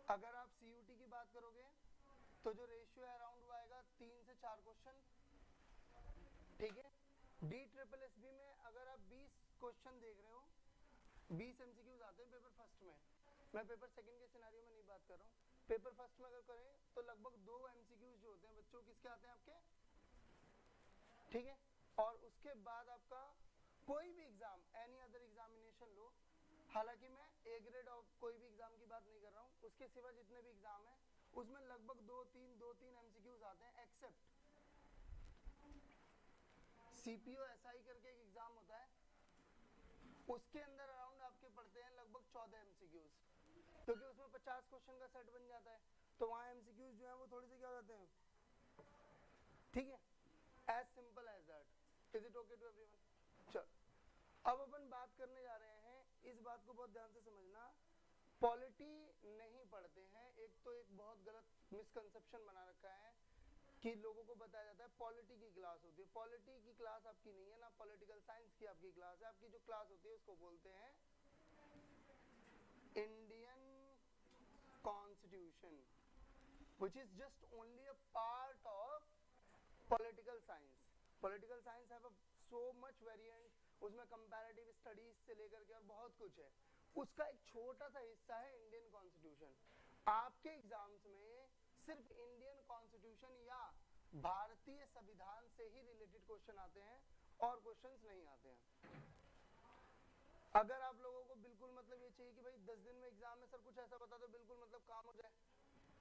अगर आप CUT की बात करोगे तो जो रेशियो है अराउंड वो आएगा 3 से 4 क्वेश्चन, ठीक है। DSSB में अगर आप 20 क्वेश्चन देख रहे हो, 20 MCQs आते हैं पेपर फर्स्ट में, मैं पेपर सेकंड के सिनेरियो में नहीं बात कर रहा हूँ, पेपर फर्स्ट में अगर करें तो लगभग 2 MCQs जो होते हैं बच्चों किसके आते हैं आपके, ठीक है। और उसके बाद आपका कोई भी एग्जाम, एनी अदर एग्जामिनेशन लो, हालांकि मैं A ग्रेड और कोई भी एग्जाम की बात नहीं कर रहा हूँ, उसके सिवा जितने भी एग्जाम है उसमें लगभग 2-3 MCQs आते हैं, एक्सेप्ट CPO SI करके एक एग्जाम होता है, उसके अंदर अराउंड आपके पड़ते हैं लगभग 14 MCQs, क्योंकि उसमें 50 क्वेश्चन का सेट बन जाता है, तो वहाँ MCQs जो है वो थोड़े से क्या होते हैं, ठीक है। As simple as that. Is it okay to everyone? चलो अब अपन बात करने जा रहे हैं, इस बात को बहुत ध्यान से समझना, पॉलिटी नहीं पढ़ते हैं। एक तो एक बहुत गलत मिसकंसेप्शन बना रखा है कि लोगों को बताया जाता है पॉलिटी की क्लास होती है, पॉलिटी की क्लास आपकी नहीं है ना, पॉलिटिकल साइंस की आपकी क्लास है। आपकी जो क्लास होती है उसको बोलते हैं Indian constitution, which is just only a part of political science. Political science have a so much variant, उसमें comparative studies से लेकर के और बहुत कुछ है, उसका एक छोटा सा हिस्सा है इंडियन कॉन्स्टिट्यूशन। आपके एग्जाम्स में सिर्फ इंडियन कॉन्स्टिट्यूशन या भारतीय संविधान से ही रिलेटेड क्वेश्चन आते हैं और क्वेश्चंस नहीं आते हैं। अगर आप लोगों को बिल्कुल मतलब ये चाहिए कि भाई 10 दिन में एग्जाम में सर कुछ ऐसा बता दो बिल्कुल मतलब काम हो जाए,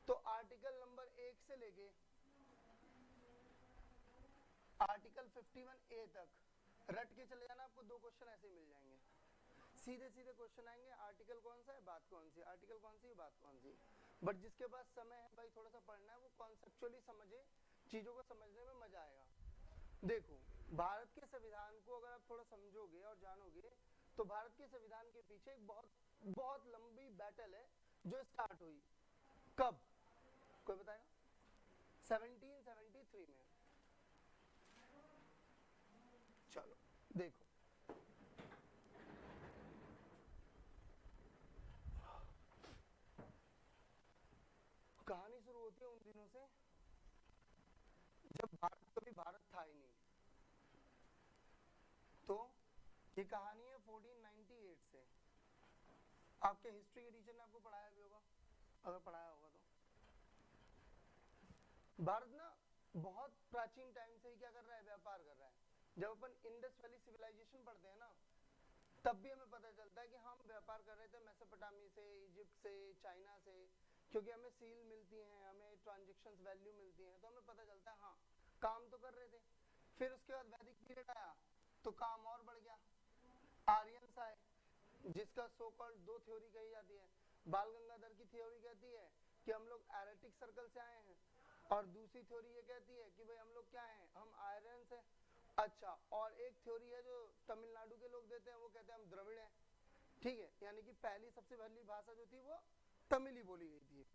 तो आर्टिकल नंबर 1 से लेके आर्टिकल 51A तक रट के चले जाना, आपको 2 क्वेश्चन ऐसे ही मिल जाएंगे, सीधे सीधे क्वेश्चन आएंगे, आर्टिकल कौन सा है, बात कौन सी, आर्टिकल कौन सी है, बात कौन सी। बट जिसके पास समय है भाई थोड़ा सा पढ़ना है, वो कॉन्सेप्चुअली समझे, चीजों को समझने में मजा आएगा। देखो भारत के संविधान को अगर आप थोड़ा समझोगे और जानोगे तो भारत के संविधान के पीछे एक बहुत बहुत लंबी बैटल है जो स्टार्ट हुई कब, कोई बताएगा? 1773 में। चलो देखो कहानी शुरू होती है उन दिनों से जब भारत कभी भारत था ही नहीं। तो ये कहानी है 1498 से। आपके हिस्ट्री के टीचर ने आपको पढ़ाया भी होगा, अगर पढ़ाया होगा तो। भारत ना बहुत प्राचीन टाइम से ही क्या कर रहा है, व्यापार कर रहा है। जब अपन इंडस वैली सिविलाइजेशन पढ़ते हैं ना, तब भी हमें पता चलता है कि हम व्यापार कर रहे थे मेसोपोटामी से, इजिप्ट से, चाइना से, क्योंकि हमें सील मिलती हैं, हमें ट्रांजैक्शंस वैल्यू मिलती हैं, तो हमें पता चलता है हाँ काम तो कर रहे थे। फिर उसके बाद वैदिक पीरियड आया तो काम और बढ़ गया, आर्यंस आए जिसका सो कॉल्ड 2 थ्योरी कही जाती है। बाल गंगाधर की थ्योरी कहती है कि हम लोग एरेटिक सर्कल से आए हैं, और दूसरी थ्योरी ये कहती है कि भाई हम लोग क्या हैं, हम आर्यंस हैं। अच्छा, और एक थ्योरी है जो तमिलनाडु के लोग देते हैं, वो कहते हैं हम द्रविड़ हैं, ठीक है, यानी कि पहली सबसे पहली भाषा जो थी वो तमिल ही बोली गई थी,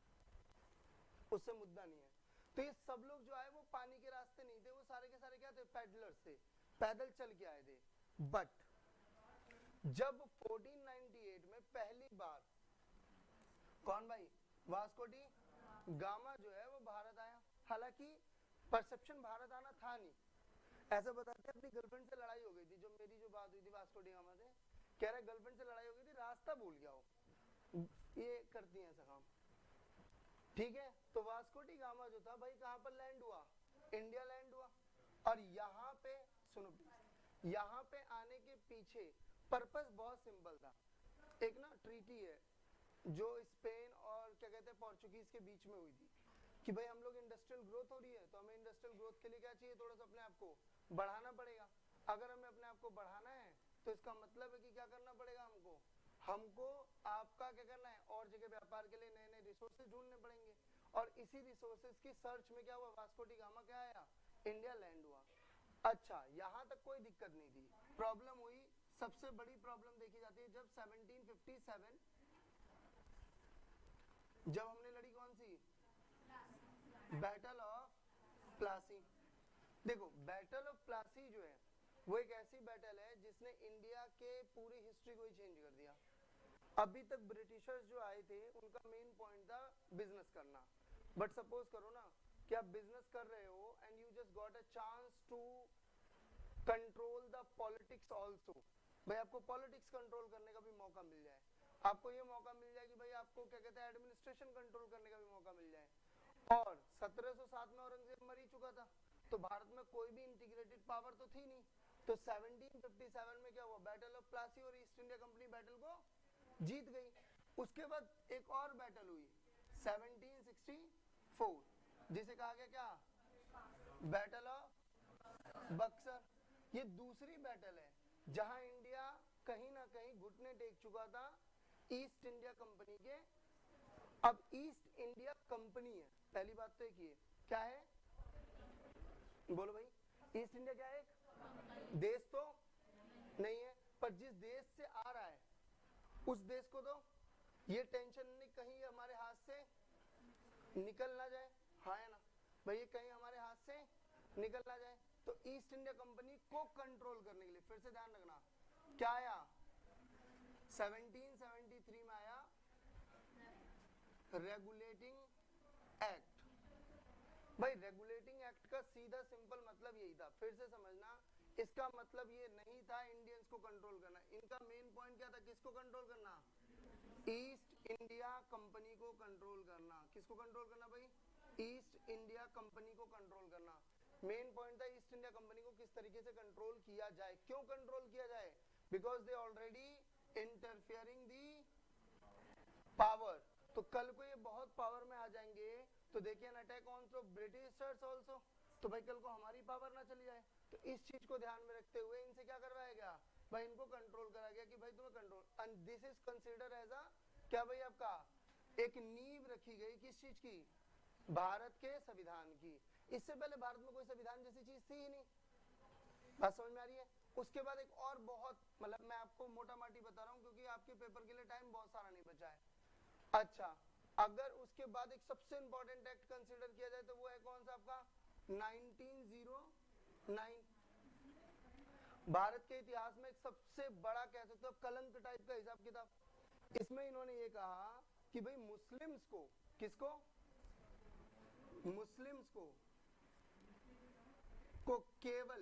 उससे मुद्दा नहीं है। तो ये सब लोग जो आए वो पानी के रास्ते नहीं थे, वो सारे के सारे क्या थे, पैडलर्स थे, पैदल चल के आए थे। बट जब 1498 में पहली बार कौन भाई, वास्को डी गामा जो है वो भारत आया, हालांकि परसेप्शन भारत आना था नहीं, ऐसा बताते हैं अपनी गर्लफ्रेंड से लड़ाई हो गई थी, जो मेरी जो बात हुई थी वास्को डी गामा से, कह रहे गर्लफ्रेंड से लड़ाई हो गई थी, रास्ता भूल गया हो, ये करती हैं ऐसा काम, ठीक है। तो वास्को डी गामा जो था भाई कहाँ पर लैंड हुआ, इंडिया लैंड हुआ, और यहाँ पे सुनो प्लीज, यहाँ पे आने के पीछे पर्पस बहुत सिंपल था। एक ना ट्रीटी है जो स्पेन और क्या कहते हैं पोर्चुगीज के बीच में हुई थी कि भाई हम लोग इंडस्ट्रियल ग्रोथ हो रही है, तो हमें इंडस्ट्रियल ग्रोथ के लिए क्या चाहिए, थोड़ा सा अपने आप को बढ़ाना पड़ेगा। अगर हमें अपने आप को बढ़ाना है तो इसका मतलब है कि क्या करना पड़ेगा, हमको हमको आपका क्या करना है, और जगह व्यापार के लिए नए नए रिसोर्सेज ढूंढने पड़ेंगे, और इसी रिसोर्सेज की सर्च में क्या हुआ, वास्को डी गामा क्या आया, इंडिया लैंड हुआ। अच्छा, यहाँ तक कोई दिक्कत नहीं थी, प्रॉब्लम हुई, सबसे बड़ी प्रॉब्लम देखी जाती है जब 1757 जब हमने लड़ी कौन सी, बैटल ऑफ प्लासी। देखो बैटल ऑफ प्लासी जो है वो एक ऐसी बैटल है जिसने इंडिया के पूरी हिस्ट्री को ही चेंज कर दिया। अभी तक ब्रिटिशर्स जो आए थे उनका मेन पॉइंट था बिजनेस करना, बट सपोज करो ना कि आप बिजनेस कर रहे हो and you just got a chance to control the politics also, भाई आपको पॉलिटिक्स कंट्रोल करने का भी मौका मिल जाए, आपको ये मौका मिल जाए कि भाई आपको क्या कहते हैं एडमिनिस्ट्रेशन कंट्रोल करने का भी मौका मिल जाए। और 1707 में औरंगजेब मर ही चुका था, तो भारत में कोई भी इंटीग्रेटेड पावर तो थी नहीं, तो 1757 में क्या हुआ, बैटल ऑफ प्लासी, और ईस्ट इंडिया कंपनी बैटल को जीत गई। उसके बाद एक और बैटल हुई 1764, जिसे कहा गया क्या, बैटल ऑफ बक्सर। ये दूसरी बैटल है जहां इंडिया कहीं ना कहीं घुटने टेक चुका था ईस्ट इंडिया कंपनी के। अब ईस्ट इंडिया कंपनी है, पहली बात तो एक ये क्या है, बोलो भाई, ईस्ट इंडिया क्या है, एक देश तो नहीं है, पर जिस देश से आ रहा है उस देश को तो ये टेंशन नहीं कहीं हमारे हाथ से निकल ना जाए, हाँ है ना भाई, ये कहीं हमारे हाथ से निकल ना जाए। तो ईस्ट इंडिया कंपनी को कंट्रोल करने के लिए, फिर से ध्यान रखना, क्या आया 1773 में आया रेगुलेटिंग एक्ट। भाई रेगुलेटिंग एक्ट का सीधा सिंपल मतलब यही था, फिर से समझना, इसका मतलब ये नहीं था इंडियंस को कंट्रोल करना, इनका मेन पॉइंट क्या था, किसको कंट्रोल करना, ईस्ट इंडिया कंपनी को कंट्रोल करना। किसको कंट्रोल करना भाई, ईस्ट इंडिया कंपनी को कंट्रोल करना। मेन पॉइंट था ईस्ट इंडिया कंपनी को किस तरीके से कंट्रोल किया जाए। क्यों कंट्रोल किया जाए, because they already interfering the power, तो कल को ये बहुत पावर में आ जाएंगे तो देखिए एन अटैक ऑन तो ब्रिटिशर्स आल्सो, तो भाई कल को हमारी पावर ना चली जाए। तो इस चीज को ध्यान में रखते हुए इनसे क्या करवाया गया भाई, इनको कंट्रोल करा गया कि भाई तुम्हें control, and this is consider as a क्या भाई, आपका एक नींव रखी गई किस चीज की, भारत के संविधान की। इससे पहले भारत में कोई संविधान जैसी चीज थी ही नहीं, बात समझ में आ रही है। उसके बाद एक और बहुत, मतलब मैं आपको मोटा माटी बता रहा हूँ क्योंकि आपके पेपर के लिए टाइम बहुत सारा नहीं बचा है। अच्छा, अगर उसके बाद एक सबसे इंपॉर्टेंट एक्ट कंसीडर किया जाए तो वो है कौन सा आपका 1909, भारत के इतिहास में एक सबसे बड़ा कह सकते हो कलंक टाइप का हिसाब किताब। इसमें इन्होंने ये कहा कि भाई मुस्लिम्स को, किसको, मुस्लिम्स को केवल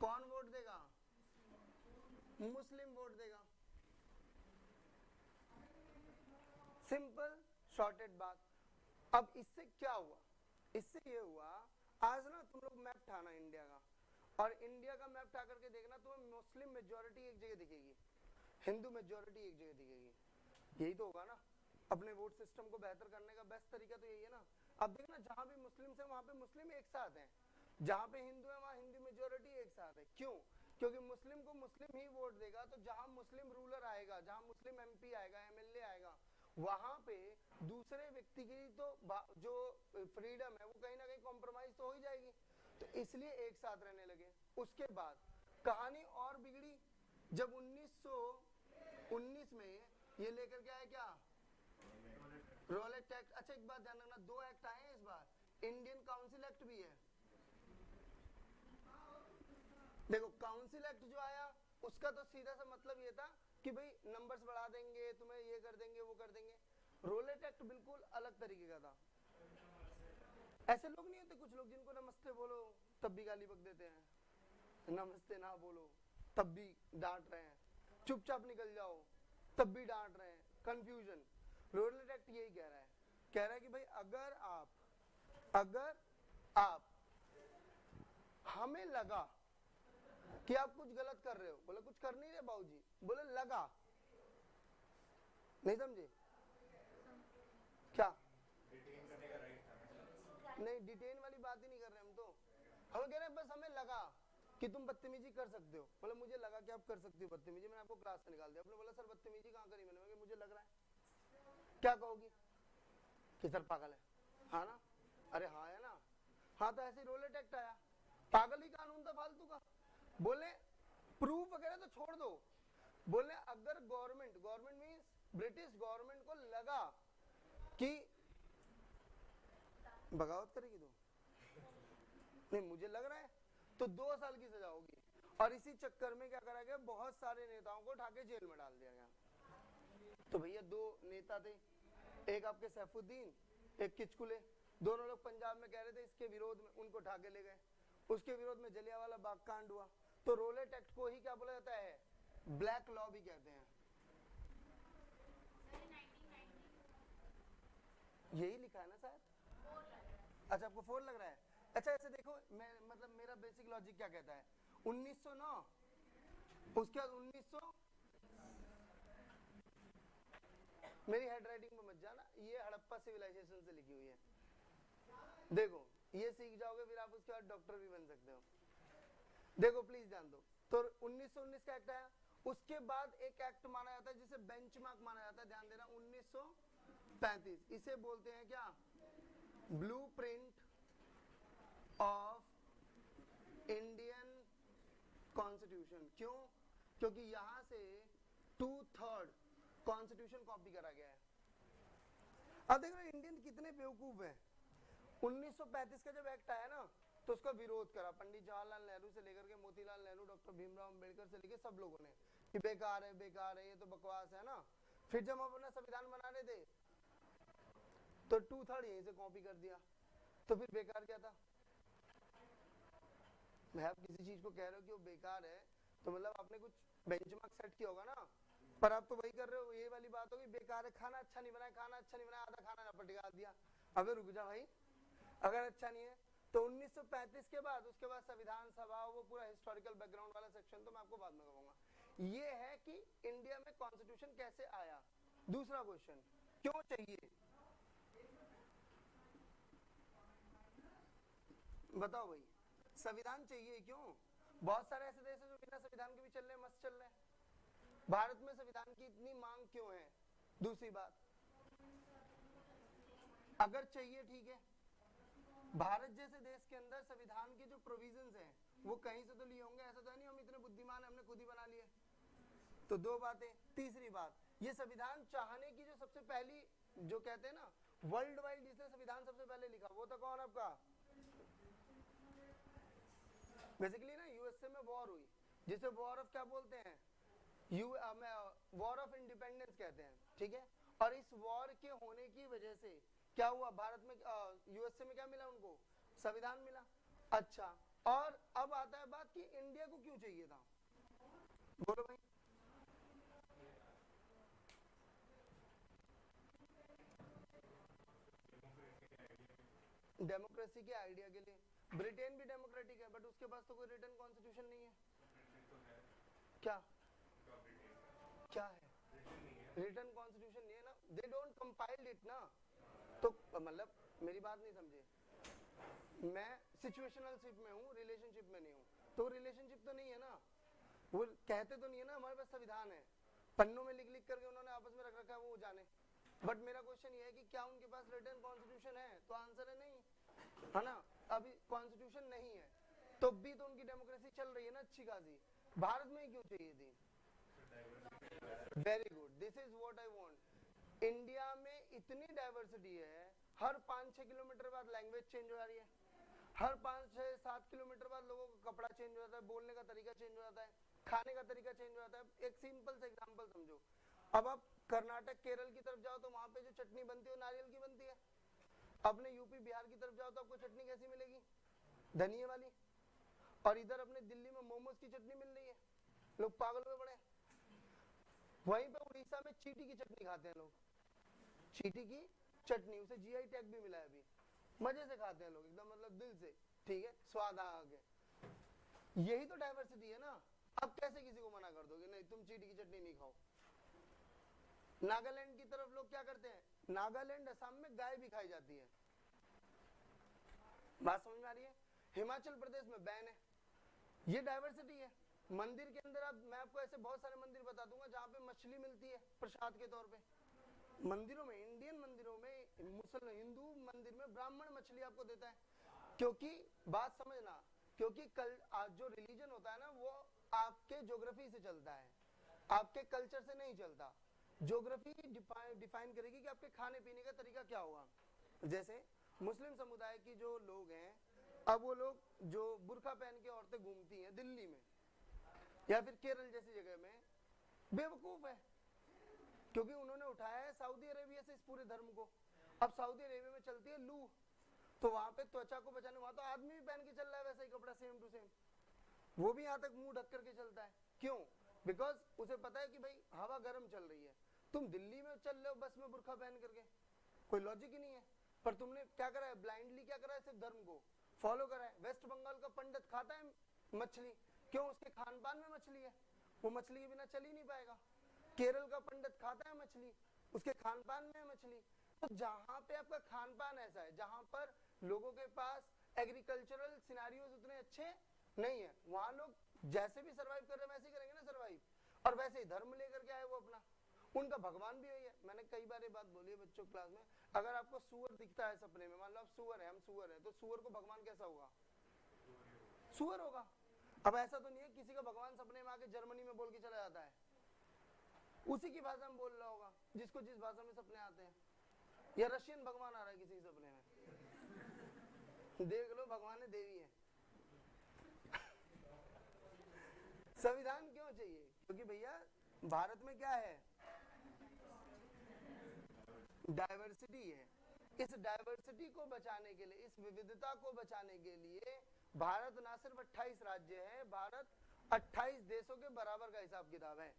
कौन वोट देगा, मुस्लिम वोट देगा। सिंपल शॉर्टेड बात। अब इससे क्या हुआ, इससे ये हुआ, आज ना तुम लोग मैप ठाना इंडिया का, और इंडिया का मैप ठा करके देखना, तुम्हें मुस्लिम मेजॉरिटी एक जगह दिखेगी, हिंदू मेजॉरिटी एक जगह दिखेगी, यही तो होगा ना। अपने वोट सिस्टम को बेहतर करने का बेस्ट तरीका तो यही है ना। अब देखना जहां भी मुस्लिम है वहां पे मुस्लिम एक साथ हैं, जहां पे हिंदू है वहां हिंदू मेजॉरिटी एक साथ है। क्यों, क्योंकि मुस्लिम को मुस्लिम ही वोट देगा, तो जहां मुस्लिम रूलर आएगा, जहां मुस्लिम एमपी आएगा, एमएलए आएगा, वहां पे दूसरे व्यक्ति की तो जो फ्रीडम है वो कहीं ना कहीं कॉम्प्रोमाइज तो हो ही जाएगी, तो इसलिए एक साथ रहने लगे। उसके बाद कहानी और बिगड़ी जब 1919 में ये लेकर के आए क्या, रोलेट एक्ट। अच्छा एक बात ध्यान रखना, दो एक्ट आए हैं इस बार, इंडियन काउंसिल एक्ट भी है। देखो काउंसिल एक्ट जो आया उसका तो सीधा सा मतलब ये था कि भाई नंबर्स बढ़ा देंगे, तुम्हें ये कर देंगे वो कर देंगे। रोलेट एक्ट बिल्कुल अलग तरीके का था। ऐसे लोग नहीं होते कुछ लोग जिनको नमस्ते बोलो तब भी गाली बक देते हैं, नमस्ते ना बोलो तब भी डांट रहे हैं, चुपचाप निकल जाओ तब भी डांट रहे हैं, कंफ्यूजन। रोलेट एक्ट यही कह रहा है, कह रहा है कि भाई अगर आप हमें लगा कि आप कुछ गलत कर रहे हो, बोले कुछ कर नहीं रहे बाबूजी, बोले लगा, नहीं समझे क्या, नहीं डिटेन वाली बात ही नहीं कर रहे हम, तो हम कह रहे हैं बस हमें लगा कि तुम बदतमीजी कर सकते हो, बोले मुझे लगा कि आप कर सकते हो बदतमीजी, मैंने आपको क्लास से निकाल दिया। आपने बोला सर बदतमीजी कहाँ करी मैंने, मुझे लग रहा है, क्या कहोगी कि सर पागल है, हाँ ना, अरे हाँ है ना, हाँ तो ऐसे रोलेट एक्ट आया, पागल ही कानून था फालतू का। बोले प्रूफ वगैरह तो छोड़ दो, बोले अगर गवर्नमेंट मींस ब्रिटिश गवर्नमेंट को लगा कि बगावत करेगी तो नहीं, मुझे लग रहा है तो 2 साल की सजा होगी। और इसी चक्कर में क्या करा गया, बहुत सारे नेताओं को उठा के जेल में डाल दिया गया। तो भैया दो नेता थे, एक आपके सैफुद्दीन, एक किचकुले, दोनों लोग पंजाब में कह रहे थे इसके विरोध में, उनको उठा के ले गए, उसके विरोध में जलियांवाला बाग कांड हुआ। तो रोलेट एक्ट को ही क्या बोला जाता है, ब्लैक लॉ भी कहते हैं। यही लिखा है ना सर? अच्छा आपको 4 लग रहा है? अच्छा ऐसे देखो, मैं मतलब मेरा बेसिक लॉजिक क्या कहता है, 1909, उसके बाद 1900, मेरी हैंडराइटिंग में मत जाना, ये हड़प्पा सिविलाइजेशन से लिखी हुई है, देखो ये सीख जाओगे फिर आप उसके बाद डॉक्टर भी बन सकते हो। देखो प्लीज ध्यान दो, तो 1919 का एक्ट आया, उसके बाद एक एक्ट माना जाता है जिसे बेंचमार्क माना जाता है, ध्यान देना, 1935, इसे बोलते हैं क्या, ब्लूप्रिंट ऑफ इंडियन कॉन्स्टिट्यूशन। क्यों? क्योंकि यहां से 2/3 कॉन्स्टिट्यूशन कॉपी करा गया है। अब देखो इंडियन कितने बेवकूफ हैं, 1935 का जब एक्ट आया ना तो उसका विरोध करा पंडित जवाहरलाल नेहरू से लेकर के मोतीलाल नेहरू, डॉक्टर भीमराव अंबेडकर से लेकर सब लोगों ने कि बेकार है ये तो बकवास है ना। फिर जब हम अपना संविधान बना रहे थे तो 2/3 यहीं से कॉपी कर दिया, तो फिर बेकार क्या था? मैं आप किसी चीज को कह रहे हो कि वो बेकार है तो मतलब आपने कुछ बेंचमार्क सेट किया होगा ना, पर आप तो वही कर रहे हो, ये वाली बात होगी बेकार है, खाना अच्छा नहीं बनाया, आधा खाना ना पटिका दिया। अबे रुक जा भाई, अगर अच्छा नहीं है तो 1935 के बाद, उसके बाद संविधान सभा, वो पूरा हिस्टोरिकल बैकग्राउंड वाला सेक्शन तो मैं आपको बाद में कहूंगा। ये है कि इंडिया में कॉन्स्टिट्यूशन कैसे आया। दूसरा क्वेश्चन, क्यों चाहिए, बताओ भाई, संविधान चाहिए क्यों? बहुत सारे ऐसे देश है जो बिना संविधान के भी चल रहे हैं, मस्त चल रहे हैं, भारत में संविधान की इतनी मांग क्यों है? दूसरी बात, अगर चाहिए ठीक है, भारत जैसे देश के अंदर संविधान के जो प्रोविजंस हैं वो कहीं से तो लिए होंगे, ऐसा तो नहीं हम इतने बुद्धिमान हैं हमने खुद ही बना लिए। तो दो बातें। तीसरी बात, ये संविधान चाहने की जो सबसे पहली, जो कहते हैं ना वर्ल्ड वाइड जिसने संविधान सबसे पहले लिखा, वो तो कौन आपका, बेसिकली ना यूएसए में वॉर हुई, जिसे वॉर ऑफ क्या बोलते हैं, वॉर ऑफ इंडिपेंडेंस कहते हैं, ठीक है। और इस वॉर के होने की वजह से क्या हुआ, भारत में यूएसए में क्या मिला उनको, संविधान मिला। अच्छा, और अब आता है बात कि इंडिया को क्यों चाहिए था, बोलो भाई। डेमोक्रेसी के आइडिया के लिए, ब्रिटेन भी डेमोक्रेटिक है बट उसके पास तो कोई रिटन कॉन्स्टिट्यूशन नहीं है। क्या क्या है, रिटन कॉन्स्टिट्यूशन नहीं है ना, दे डोंट कंपाइल्ड इट ना। तो मतलब मेरी बात नहीं समझे, मैं सिचुएशनलशिप में हूँ, रिलेशनशिप में नहीं हूँ, तो रिलेशनशिप तो नहीं है ना, वो कहते तो नहीं है ना हमारे पास संविधान है, पन्नों में लिख लिख करके उन्होंने आपस में रख रखा है, वो जाने। बट मेरा क्वेश्चन ये है कि क्या उनके पास रिटन कॉन्स्टिट्यूशन है, तो आंसर है नहीं, है ना। अभी कॉन्स्टिट्यूशन नहीं है तो भी तो उनकी डेमोक्रेसी चल रही है ना अच्छी खासी, भारत में ही क्यों चाहिए थी? Very good, this is what I want. India में इतनी डाइवर्सिटी है, हर 5-6 किलोमीटर बाद लैंग्वेज चेंज हो जा रही है, हर 5-6-7 किलोमीटर बाद लोगों का कपड़ा चेंज हो जाता है, बोलने का तरीका चेंज हो जाता है, खाने का तरीका चेंज हो जाता है। एक सिंपल सा एग्जांपल समझो, अब आप कर्नाटक केरल की तरफ जाओ तो वहां पे जो चटनी बनती है वो नारियल की बनती है, अपने यूपी बिहार की तरफ जाओ तो आपको चटनी कैसी मिलेगी, धनिये वाली। और इधर अपने दिल्ली में मोमोज की चटनी मिल रही है, लोग पागल हुए पड़े। वहीं पे उड़ीसा में चीटी की चटनी खाते हैं लोग, चीटी की चटनी, उसे जीआई टैग भी मिला है अभी, मजे से खाते हैं लोग एकदम, मतलब दिल से, ठीक है, स्वाद आ गया। यही तो डाइवर्सिटी है ना। अब कैसे किसी को मना कर दोगे, नहीं तुम चीटी की चटनी नहीं खाओ। नागालैंड की तरफ लोग क्या करते हैं, नागालैंड असम में गाय भी खाई जाती है, बात समझ में आ रही है। हिमाचल प्रदेश में बैन है, ये डाइवर्सिटी है। मंदिर के अंदर मैं आपको ऐसे बहुत सारे मंदिर बता दूंगा जहाँ पे मछली मिलती है प्रसाद के तौर पे, मंदिरों में, इंडियन मंदिरों में, मुसलमान हिंदू मंदिर में ब्राह्मण मछली आपको देता है, क्योंकि बात समझना, क्योंकि कल जो रिलीजन होता है ना वो आपके ज्योग्राफी से चलता है, आपके कल्चर से नहीं चलता। ज्योग्राफी डिफाइन करेगी कि आपके खाने पीने का तरीका क्या होगा। जैसे मुस्लिम समुदाय की जो लोग हैं, अब वो लोग जो बुर्का पहन के औरतें घूमती हैं दिल्ली में या फिर केरल जैसी जगह में, बेवकूफ है, क्योंकि उन्होंने सऊदी अरेबिया से इस पूरे धर्म को। अब सऊदी अरेबिया में चलती है लू, तो वहां पे त्वचा को बचाने, वहां तो आदमी भी पहन के चल रहा है वैसा ही कपड़ा सेम टू सेम, वो भी यहाँ तक मुंह ढक करके चलता है। क्यों? बिकॉज उसे पता है कि भाई हवा गर्म चल रही है। तुम दिल्ली में चल रहे हो बस में बुर्का पहन करके, कोई लॉजिक ही नहीं है। पर तुमने क्या करा है, ब्लाइंडली क्या करा है, सिर्फ धर्म को फॉलो करा है। वेस्ट बंगाल का पंडित खाता है मछली, क्यों? उसके खान पान में मछली है, वो मछली के बिना चल ही नहीं पाएगा। केरल का पंडित खाता है मछली, उसके खान पान में है मछली। तो जहां पे आपका खान पान ऐसा है, जहां पर लोगों के पास एग्रीकल्चरल सिनेरियोज उतने अच्छे नहीं है, वहां लोग जैसे भी सर्वाइव कर रहे हैं वैसे ही करेंगे ना सर्वाइव, और वैसे ही धर्म लेकर के आए वो अपना। उनका भगवान भी वही है। मैंने कई बार ये बात बोली है बच्चों क्लास में, अगर आपको सुअर दिखता है सपने में, मान लो आप सुअर है, हम सुअर है, तो सुअर को भगवान कैसा होगा? सुअर होगा। अब ऐसा तो नहीं है किसी का भगवान सपने में आके जर्मनी में बोल के चला जाता है, उसी की भाषा में बोल रहा होगा जिसको जिस भाषा में सपने आते हैं। या रशियन भगवान आ रहा है किसी के सपने में, देख लो भगवान है देवी है। संविधान क्यों चाहिए? क्योंकि भैया भारत में क्या है, डाइवर्सिटी है। इस डाइवर्सिटी को बचाने के लिए, इस विविधता को बचाने के लिए भारत ना सिर्फ 28 राज्य है, भारत 28 देशों के बराबर का हिसाब किताब है।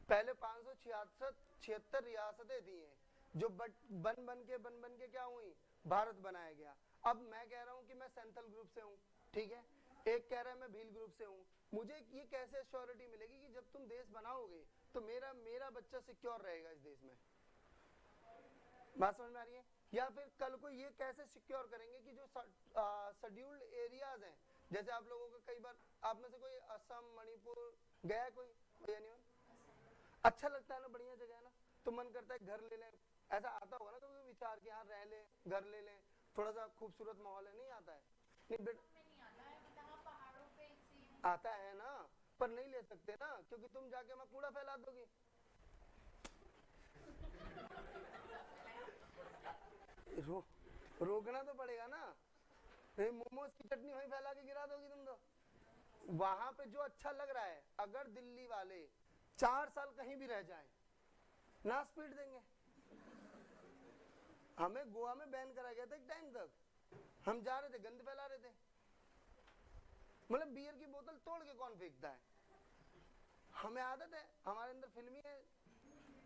पहले 576 रियासतें थी हैं, जो बन बन के क्या हुई, भारत बनाया गया। अब मैं कह रहा हूं कि मैं सेंथल ग्रुप से हूं, ठीक है, एक कह रहा है मैं भील ग्रुप से हूं। मुझे ये कैसे श्योरिटी मिलेगी कि जब तुम देश बनाओगे तो मेरा बच्चा सिक्योर रहेगा इस देश में? बात समझ में आ रही है? या फिर कल को ये कैसे सिक्योर करेंगे कि जो शेड्यूल्ड एरियाज हैं, जैसे आप लोगों को कई बार, आप में से कोई असम मणिपुर गया है? कोई एनीवन? अच्छा लगता है ना, बढ़िया जगह है ना, तो मन करता है घर ले लें, ऐसा आता होगा ना कभी विचार कि यहाँ रह ले, घर ले लें, थोड़ा सा खूबसूरत माहौल है, नहीं आता है? नहीं बेटा आता है ना, पर नहीं ले सकते ना, क्योंकि तुम जाके वहां कूड़ा फैला दोगी। रोकना तो पड़ेगा ना, मोमोज की चटनी वहीं फैला के गिरा दोगी तुम तो। वहां पे जो अच्छा लग रहा है, अगर दिल्ली वाले 4 साल कहीं भी रह जाएं, ना स्पीड देंगे। हमें गोवा में बैन करा गया था एक टाइम तक, हम जा रहे थे गंद फैला रहे थे, मतलब बियर की बोतल तोड़ के कौन फेंकता है? हमें आदत है, हमारे अंदर फिल्मी है,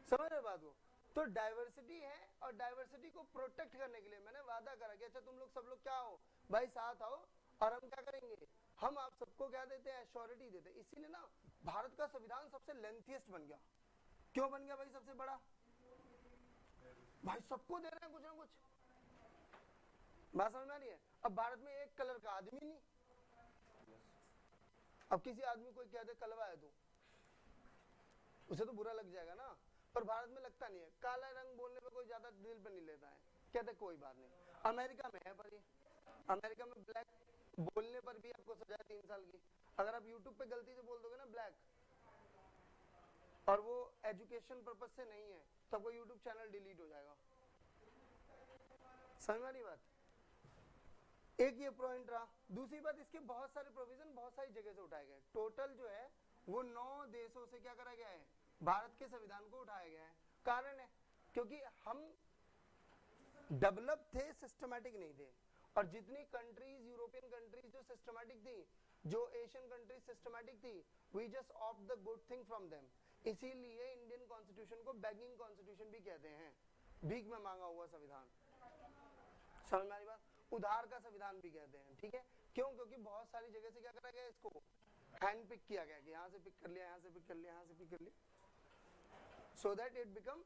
समझ रहे बात को? तो डाइवर्सिटी है, और डाइवर्सिटी को प्रोटेक्ट करने के लिए मैंने वादा करा कि अच्छा तुम लोग सब लोग क्या हो भाई, साथ आओ, और हम क्या करेंगे, हम आप सबको क्या देते हैं, एश्योरिटी देते हैं। इसीलिए ना भारत का संविधान सबसे लेंथीएस्ट बन गया। क्यों बन गया भाई सबसे बड़ा? भाई सबको दे रहे हैं कुछ ना कुछ। बात समझ में आ रही है? अब भारत में एक कलर का आदमी नहीं, अब किसी आदमी को कह दे कलवा है तू, उसे तो बुरा लग जाएगा ना, पर भारत में लगता नहीं है। काला रंग बोलने पे कोई ज्यादा दिल पे नहीं लेता है, कहते कोई बात नहीं। अमेरिका में है, पर ये अमेरिका में ब्लैक बोलने पर भी आपको सजा है 3 साल की। अगर आप यूट्यूब पे गलती से बोल दोगे ना ब्लैक, और वो एजुकेशन पर्पज से नहीं है, तो आपका यूट्यूब चैनल डिलीट हो जाएगा। समझ में आ रही बात? एक ये पॉइंट रहा। दूसरी बात, इसके बहुत सारे प्रोविजन बहुत सारी जगह से उठाए गए। टोटल जो है वो 9 देशों से क्या करा गया है, भारत के संविधान को उठाया गया है। कारण है क्योंकि हम डेवलप थे, सिस्टमैटिक नहीं थे। और जितनी कंट्रीज, यूरोपियन कंट्रीज जो सिस्टमैटिक थी, जो एशियन कंट्रीज सिस्टमैटिक थी, we just opt the good thing from them. इसीलिए इंडियन कॉन्स्टिट्यूशन को बेगिंग कॉन्स्टिट्यूशन भी कहते हैं, भीख में मांगा हुआ संविधान। समझ में आ रही बात? उधार का संविधान भी कहते हैं, ठीक है? क्यों? क्योंकि बहुत सारी जगह से क्या करा गया, इसको हैंड पिक किया गया कि यहाँ से पिक कर लिया, यहाँ से पिक कर लिया, यहाँ से पिक कर लिया, so that it become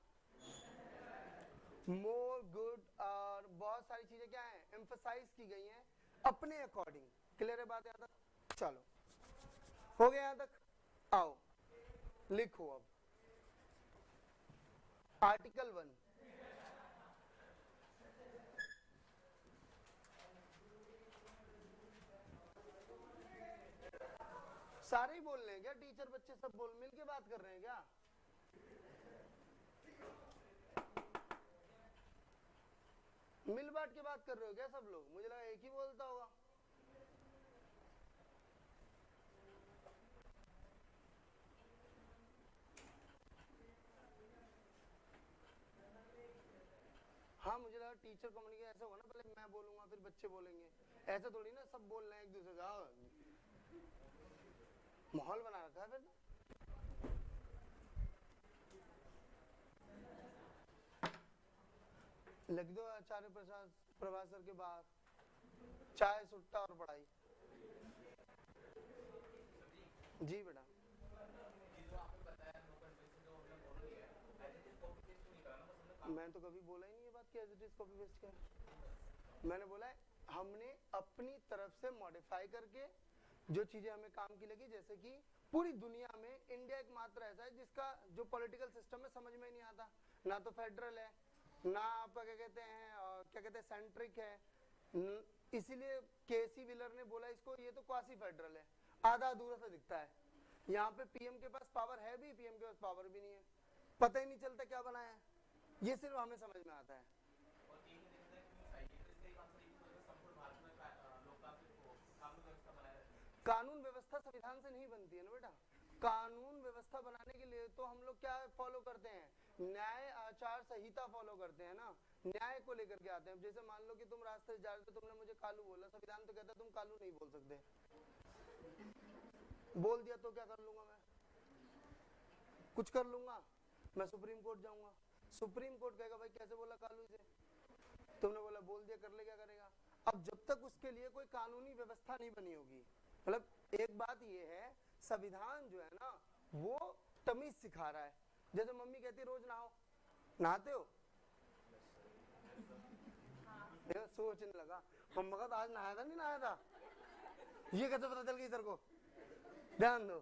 more good. और बहुत सारी चीजें क्या है, एम्फसाइज की गई हैं अपने अकॉर्डिंग। क्लियर है बात यहाँ तक? चलो हो गया यहाँ तक? आओ लिखो अब आर्टिकल 1। सारे ही बोल रहे हैं क्या? टीचर बच्चे सब बोल मिल के बात कर रहे हैं क्या? मिल बांट के बात कर रहे हो क्या सब लोग? मुझे लगा एक ही बोलता होगा। हाँ मुझे लगा टीचर कम्युनिकेशन ऐसा होगा ना, पहले मैं बोलूंगा फिर बच्चे बोलेंगे, ऐसा थोड़ी ना सब बोल रहे हैं एक दूसरे का, माहौल बना रखा है फिर तो। लिख दो आचार्य प्रभास सर के बाहर, चाय सुट्टा और पढ़ाई। जी बेटा। मैं तो कभी बोला ही नहीं है बात कि as it is copy paste किया, मैंने बोला है हमने अपनी तरफ से मॉडिफाई करके जो चीजें हमें काम की लगी, जैसे कि पूरी दुनिया में इंडिया एकमात्र ऐसा है जिसका जो पॉलिटिकल सिस्टम है समझ में नहीं आता, ना तो फेडरल है ना आपका क्या कहते हैं सेंट्रिक है, इसीलिए केसी व्हीलर ने बोला इसको ये तो क्वासी फेडरल है, आधा अधूरा सा दिखता है। यहाँ पे पीएम के पास पावर है भी, पीएम के पास पावर भी नहीं है, पता ही नहीं चलता क्या बनाया है, ये सिर्फ हमें समझ में आता है। कानून व्यवस्था संविधान से नहीं बनती है ना बेटा, कानून व्यवस्था बनाने के लिए तो हम लोग क्या फॉलो करते हैं, न्याय आचार संहिता फॉलो करते हैं ना, न्याय को लेकर के आते हैं। जैसे मान लो कि तुम रास्ते से जा रहे थे, तुमने मुझे कालू बोला, संविधान तो कहता है तुम कालू नहीं बोल सकते, बोल दिया तो क्या कर लूंगा मैं, कुछ कर लूंगा, मैं सुप्रीम कोर्ट जाऊंगा, सुप्रीम कोर्ट कहेगा भाई कैसे बोला कालू से, तुमने बोला बोल दिया, कर ले क्या करेगा। अब जब तक उसके लिए कोई कानूनी व्यवस्था नहीं बनी होगी, मतलब एक बात ये है संविधान जो है ना वो तमीज सिखा रहा है, जैसे मम्मी कहती है रोज नहाओ, नहाते हो, सोचने लगा मम्मा का तो आज नहाया था नहीं नहाया था, ये कैसे पता चल गई सर को, ध्यान दो।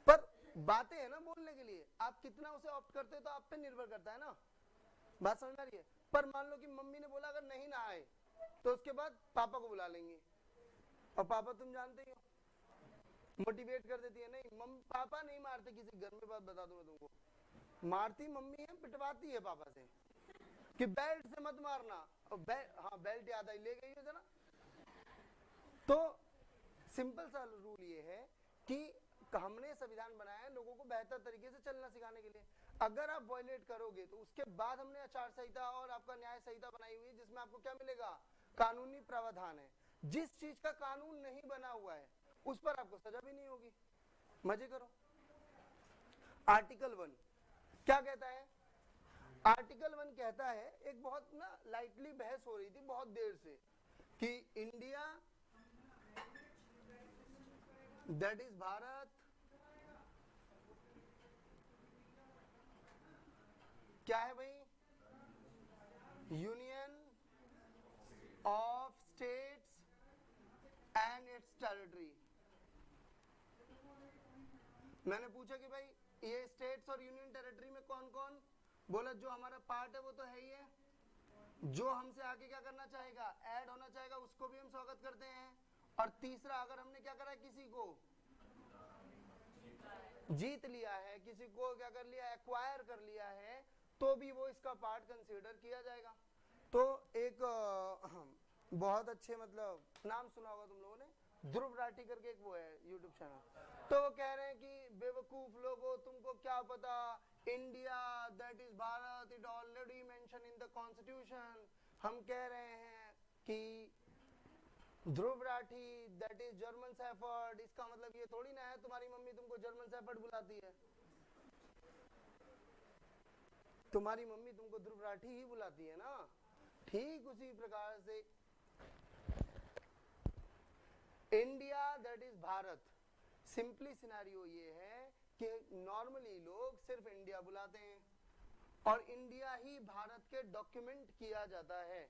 पर बातें है ना बोलने के लिए, आप कितना उसे ऑप्ट करते हो तो आप पे निर्भर करता है ना, बात समझ में आ रही है। पर मान लो कि मम्मी ने बोला अगर नहीं नहाए तो उसके बाद पापा को बुला लेंगे, और पापा तुम जानते ही हो मोटिवेट कर देती है, नहीं पापा नहीं मारते किसी घर में, बात बता दूं मैं तुमको, मारती मम्मी है, पिटवाती है पापा से कि बेल्ट से मत मारना, और हाँ बेल्ट याद आई ले गई है जरा। तो सिंपल सा रूल ये है कि हमने संविधान बनाया है लोगों को बेहतर तरीके से चलना सिखाने के लिए, अगर आप वायलेट करोगे तो उसके बाद हमने आचार संहिता और आपका न्याय संहिता बनाई हुई है जिसमें आपको क्या मिलेगा, कानूनी प्रावधान है, जिस चीज का कानून नहीं बना हुआ है उस पर आपको सजा भी नहीं होगी, मजे करो। आर्टिकल 1 क्या कहता है, आर्टिकल 1 कहता है, एक बहुत ना लाइटली बहस हो रही थी बहुत देर से कि इंडिया दैट इज भारत क्या है भाई, union of states and it's territory. मैंने पूछा कि भाई ये स्टेट्स और यूनियन टेरिटरी में कौन कौन, बोला जो हमारा पार्ट है वो तो है ही है, जो हमसे आगे क्या करना चाहेगा ऐड होना चाहेगा उसको भी हम स्वागत करते हैं, और तीसरा अगर हमने क्या करा किसी को जीत लिया है, किसी को क्या कर लिया एक्वायर कर लिया है, तो भी वो इसका पार्ट कंसीडर किया जाएगा। तो एक बहुत अच्छे मतलब नाम सुना होगा तुम लोगों ने, ध्रुव राठी करके एक वो है यूट्यूब चैनल, तो वो कह रहे हैं कि बेवकूफ लोगों तुमको क्या पता, India that is Bharat it already mention in the constitution. हम कह रहे हैं कि Dhruv Rathee that is German shepherd, इसका मतलब ये थोड़ी ना है तुम्हारी मम्मी तुमको जर्मन शेफर्ड बुलाती है, तुम्हारी मम्मी तुमको ध्रुव राठी ही बुलाती है ना। ठीक उसी प्रकार से India that is Bharat, simply scenario ये है कि नॉर्मली लोग सिर्फ इंडिया बुलाते हैं और इंडिया ही भारत के डॉक्यूमेंट किया जाता है।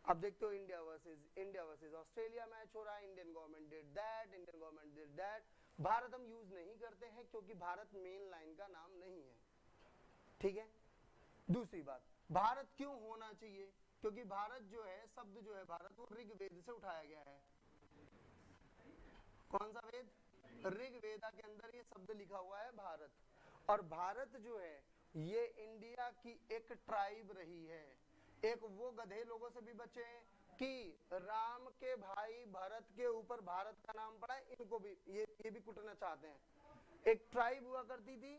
अब देखते हो इंडिया वर्सेस ऑस्ट्रेलिया मैच हो रहा है, Indian government did that, Indian government did that, Bharat हम यूज नहीं करते हैं क्योंकि भारत मेन लाइन का नाम नहीं है, ठीक है। दूसरी बात, भारत क्यों होना चाहिए, क्योंकि भारत जो है शब्द जो है भारत वो ऋग्वेद से उठाया गया है, कौन सा वेद, ऋग्वेदा के अंदर ये शब्द लिखा हुआ है भारत, और भारत जो है ये इंडिया की एक ट्राइब रही है, एक वो गधे लोगों से भी बचे कि राम के भाई भरत के ऊपर भारत का नाम पड़ा है, इनको भी ये भी कुटना चाहते हैं। एक ट्राइब हुआ करती थी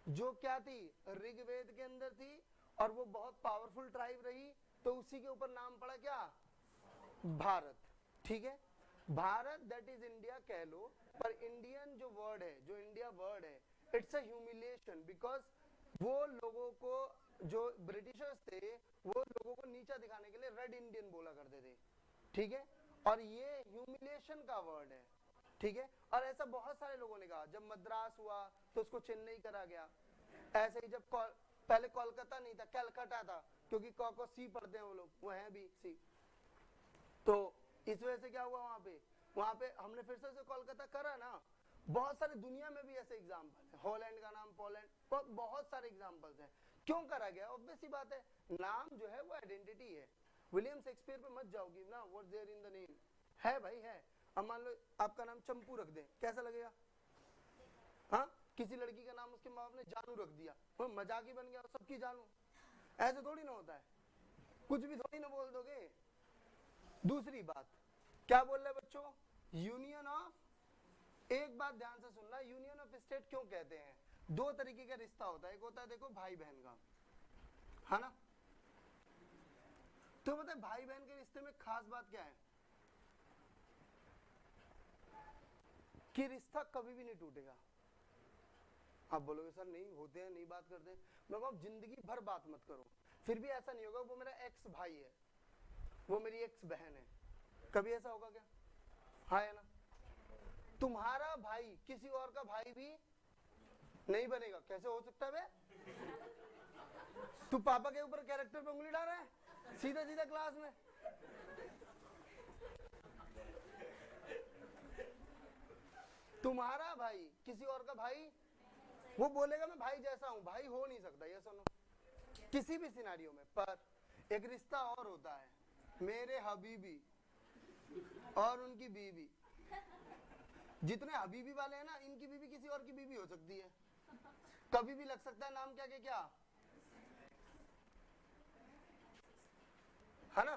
जो क्या थी ऋग्वेद के अंदर थी, और वो बहुत पावरफुल ट्राइब रही, तो उसी के ऊपर नाम पड़ा क्या, भारत। ठीक है, भारत दैट इज इंडिया कह लो, पर इंडियन जो वर्ड है, जो इंडिया वर्ड है, इट्स अ ह्यूमिलिएशन, बिकॉज वो लोगों को, जो ब्रिटिशर्स थे, वो लोगों को नीचा दिखाने के लिए रेड इंडियन बोला करते थे। ठीक है, और ये ह्यूमिलिएशन का वर्ड है। ठीक है, और ऐसा बहुत सारे लोगों ने कहा। जब मद्रास हुआ तो उसको चेन्नई करा गया, ऐसे ही जब पहले कोलकाता नहीं था, कलकत्ता था, क्योंकि क को सी पढ़ते हैं वो लोग, वो हैं भी सी। तो इस वजह से क्या हुआ, वहां पे हमने फिर से कोलकाता करा ना। बहुत सारे दुनिया में भी ऐसे एग्जाम्पल है, हॉलैंड का नाम पोलैंड, बहुत सारे एग्जाम्पल्स हैं। क्यों करा गया, ऑब्वियस सी बात है, नाम जो है वो आइडेंटिटी है। विलियम शेक्सपियर पे मत जाओगी ना, what's there in the name, है भाई है। अब मान लो आपका नाम चंपू रख दें, कैसा लगेगा? हाँ, किसी लड़की का नाम उसके माँ बाप ने जानू रख दिया, वो मजाक ही बन गया, सबकी जानू। ऐसे थोड़ी ना होता है, कुछ भी थोड़ी ना बोल दोगे। दूसरी बात क्या बोल रहे बच्चों, यूनियन ऑफ, एक बात ध्यान से सुनना, यूनियन ऑफ स्टेट क्यों कहते हैं? दो तरीके का रिश्ता होता है, एक होता है देखो भाई बहन का, है ना। तो बताए भाई बहन के रिश्ते में खास बात क्या है कि रिश्ता कभी भी नहीं टूटेगा। आप बोलोगे सर नहीं होते हैं, नहीं बात करते हैं, मैं कहूँ जिंदगी भर बात मत करो, फिर भी ऐसा नहीं होगा वो मेरा एक्स भाई है, वो मेरी एक्स बहन है, कभी ऐसा होगा क्या? हाँ है ना। तुम्हारा भाई किसी और का भाई भी नहीं बनेगा, कैसे हो सकता है बे? तू पापा के ऊपर कैरेक्टर पे उंगली डाल रहा है सीधा सीधा क्लास में। तुम्हारा भाई किसी और का भाई, वो बोलेगा मैं भाई जैसा हूं, भाई हो नहीं सकता, ये सुनो किसी भी सिनारियों में। पर एक रिश्ता और होता है, मेरे हबीबी और उनकी बीवी। जितने हबीबी वाले हैं ना, इनकी बीवी किसी और की बीवी हो सकती है, कभी भी लग सकता है नाम क्या के क्या, है ना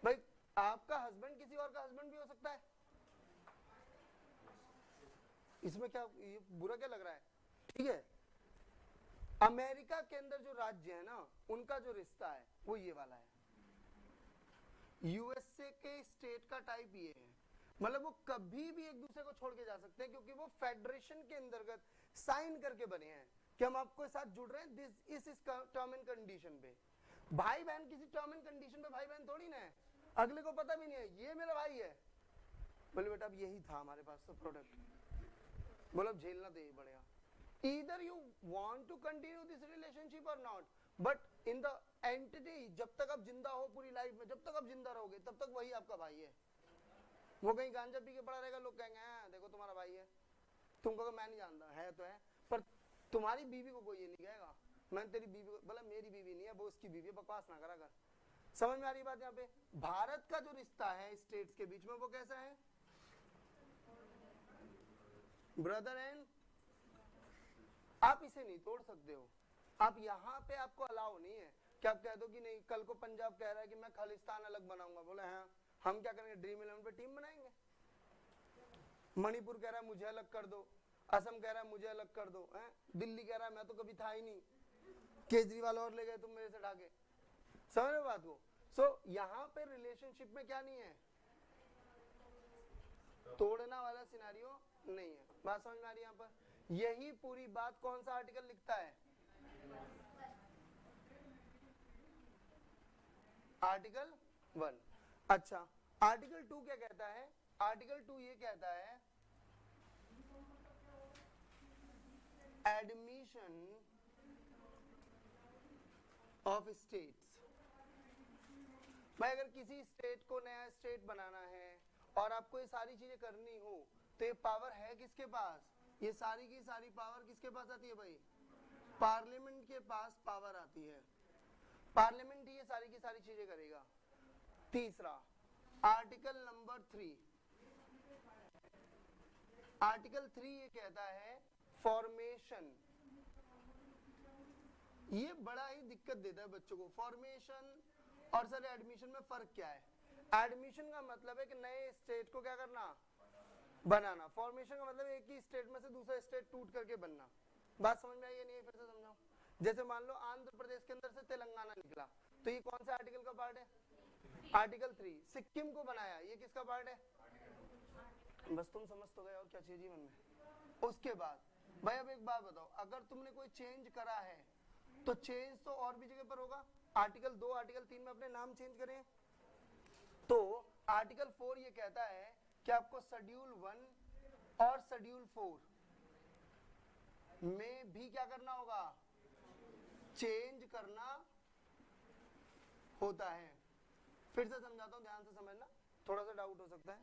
भाई। आपका हस्बैंड किसी और का हस्बैंड भी हो सकता है, इसमें क्या ये बुरा क्या लग रहा है? ठीक है, अमेरिका के अंदर जो राज्य है ना, उनका जो रिश्ता है वो ये वाला है। यूएसए के स्टेट का टाइप ये है, मतलब वो कभी भी एक दूसरे को छोड़ के जा सकते हैं, क्योंकि वो फेडरेशन के अंतर्गत साइन करके बने हैं कि हम आपके साथ जुड़ रहे हैं, this is term and condition पे। भाई बहन किसी टर्म एंड कंडीशन पे भाई बहन थोड़ी ना है, अगले को पता भी नहीं है ये मेरा भाई है, बोले बेटा अब यही था हमारे पास तो प्रोडक्ट, बोलो झेलना दे बढ़िया। Either you want to continue this relationship or not, but in the entity, जब तक आप जिंदा हो पूरी लाइफ में, जब तक आप जिंदा रहोगे तब तक वही आपका भाई है। वो कहीं गांजा पी के पड़ा रहेगा, लोग कहेंगे देखो तुम्हारा भाई है, तुम कहोगे मैं नहीं जानता, है तो है, पर तुम्हारी बीवी को कोई ये नहीं कहेगा मैं तेरी बीवी को, बोला मेरी बीवी नहीं है वो उसकी बीवी है, बकवास ना करा कर। समझ में आ रही बात? यहाँ पे भारत का जो रिश्ता है स्टेट्स के बीच में वो कैसा है, ब्रदर एंड, आप इसे नहीं तोड़ सकते हो। आप यहाँ पे आपको अलाउ नहीं है कि आप कह दो कि नहीं, कल को पंजाब कह रहा है कि मैं खालिस्तान अलग बनाऊंगा, बोले हाँ हम क्या करेंगे, ड्रीम 11 पे टीम बनाएंगे। मणिपुर कह रहा है मुझे अलग कर दो, असम कह रहा है मुझे अलग कर दो, दिल्ली कह रहा है मैं तो कभी था ही नहीं, केजरीवाल और ले गए तुम मेरे से ढाके। समझ रहे बात को? सो यहाँ पे रिलेशनशिप में क्या नहीं है, तोड़ना वाला सिनारियो नहीं है। बात समझ में आ रही है? यहाँ पर यही पूरी बात कौन सा आर्टिकल लिखता है, आर्टिकल 1। अच्छा, आर्टिकल 2 क्या कहता है? आर्टिकल 2 ये कहता है एडमिशन ऑफ स्टेट्स। भाई अगर किसी स्टेट को नया स्टेट बनाना है और आपको ये सारी चीजें करनी हो तो ये पावर है किसके पास? ये सारी की सारी पावर किसके पास आती है भाई? पार्लियामेंट के पास पावर आती है। पार्लियामेंट ये सारी की सारी चीजें करेगा। तीसरा, आर्टिकल नंबर 3, आर्टिकल 3 ये कहता है फॉर्मेशन। ये बड़ा ही दिक्कत देता है बच्चों को, फॉर्मेशन और सर एडमिशन में फर्क क्या है? एडमिशन का मतलब है कि नए स्टेट को क्या करना, बनाना। फॉर्मेशन का मतलब एक ही स्टेट में से दूसरा स्टेट टूट करके बनना। बात समझ में आई या नहीं? फिर से समझाऊं। जैसे मान लो आंध्र प्रदेश के अंदर से तेलंगाना निकला, तो ये कौन सा आर्टिकल का पार्ट है? आर्टिकल 3। सिक्किम को बनाया, ये किसका पार्ट है? बस तुम समझ तो गए, और क्या चाहिए जीवन में। उसके बाद भाई अब एक बात बताओ, अगर तुमने कोई चेंज करा है तो चेंज तो और भी जगह पर होगा। आर्टिकल 2 आर्टिकल 3 में अपने नाम चेंज करें, तो आर्टिकल 4 ये कहता है कि आपको शेड्यूल 1 और शेड्यूल 4 में भी क्या करना होगा? चेंज करना होता है। फिर से समझाता हूं, ध्यान से समझना, थोड़ा सा डाउट हो सकता है।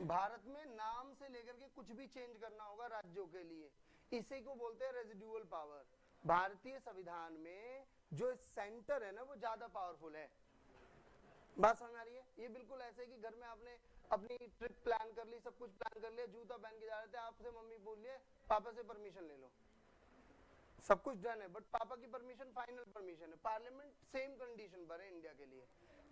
भारत में नाम से लेकर के कुछ भी चेंज करना होगा राज्यों के लिए, इसी को बोलते हैं रेजिडुअल पावर। भारतीय संविधान में जो सेंटर है ना वो ज्यादा पावरफुल है। बात समझ आ रही है? ये बिल्कुल ऐसे है कि घर में आपने अपनी ट्रिप प्लान कर ली, सब कुछ प्लान कर लिया, जूता पहन के जा रहे थे, आपसे मम्मी बोल लिए पापा से परमिशन ले लो, सब कुछ डन है, बट पापा की परमिशन फाइनल परमिशन है। पार्लियामेंट सेम कंडीशन पर है इंडिया के लिए।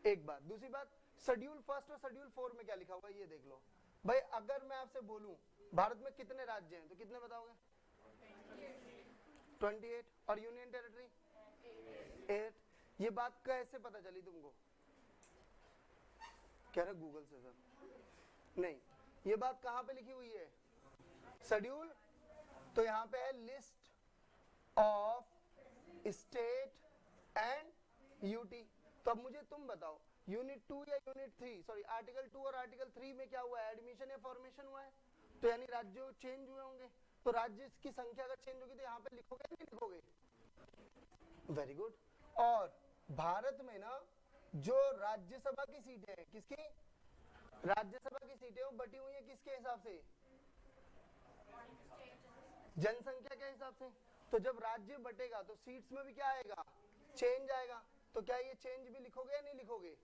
एक बात। दूसरी बात, शेड्यूल 1 और शेड्यूल 4 में क्या लिखा हुआ है ये देख लो। भाई अगर मैं आपसे बोलूं भारत में कितने राज्य हैं तो कितने बताओगे? 28। और यूनियन टेरिटरी 8। ये बात कैसे पता चली तुमको? कह रहे गूगल से सर। नहीं, ये बात कहां पे लिखी हुई है? शेड्यूल। तो यहां पे है list of state and UT. तो अब मुझे तुम बताओ, यूनिट 2 या यूनिट 3, सॉरी आर्टिकल 2 और आर्टिकल 3 में क्या हुआ है? एडमिशन या फॉर्मेशन हुआ है, तो यानी राज्य चेंज हुए होंगे। तो राज्य की संख्या अगर चेंज होगी तो यहाँ पे लिखोगे नहीं लिखोगे? Very good. और भारत में ना जो राज्यसभा की सीटें हैं, किसकी? राज्यसभा की सीटें वो बटी हुई है किसके हिसाब से? जनसंख्या के हिसाब से। तो जब राज्य बटेगा तो सीट्स में भी क्या आएगा? चेंज आएगा। तो क्या ये चेंज भी लिखोगे या नहीं लिखोगे?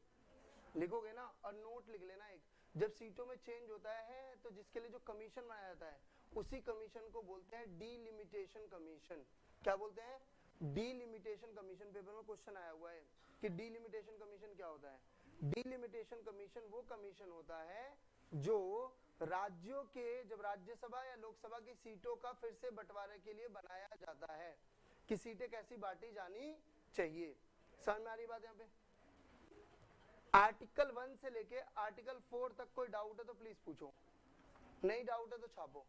लिखोगे ना। और नोट लिख लेना एक, जब सीटों में चेंज होता है तो जिसके लिए जो कमीशन बनाया जाता है उसी कमीशन को बोलते हैं डीलिमिटेशन कमीशन। क्या बोलते हैं? Delimitation commission. पेपर में क्वेश्चन आया हुआ है कि डीलिमिटेशन कमीशन क्या होता है। डीलिमिटेशन कमीशन वो कमीशन होता है जो राज्यों के, जब राज्यसभा या लोकसभा की सीटों का फिर से बंटवारे के लिए बनाया जाता है कि सीटें कैसी बांटी जानी चाहिए। समझ में आ रही बात यहाँ पे? आर्टिकल 1 से लेके आर्टिकल 4 तक कोई डाउट है तो प्लीज पूछो, नहीं डाउट है तो छापो।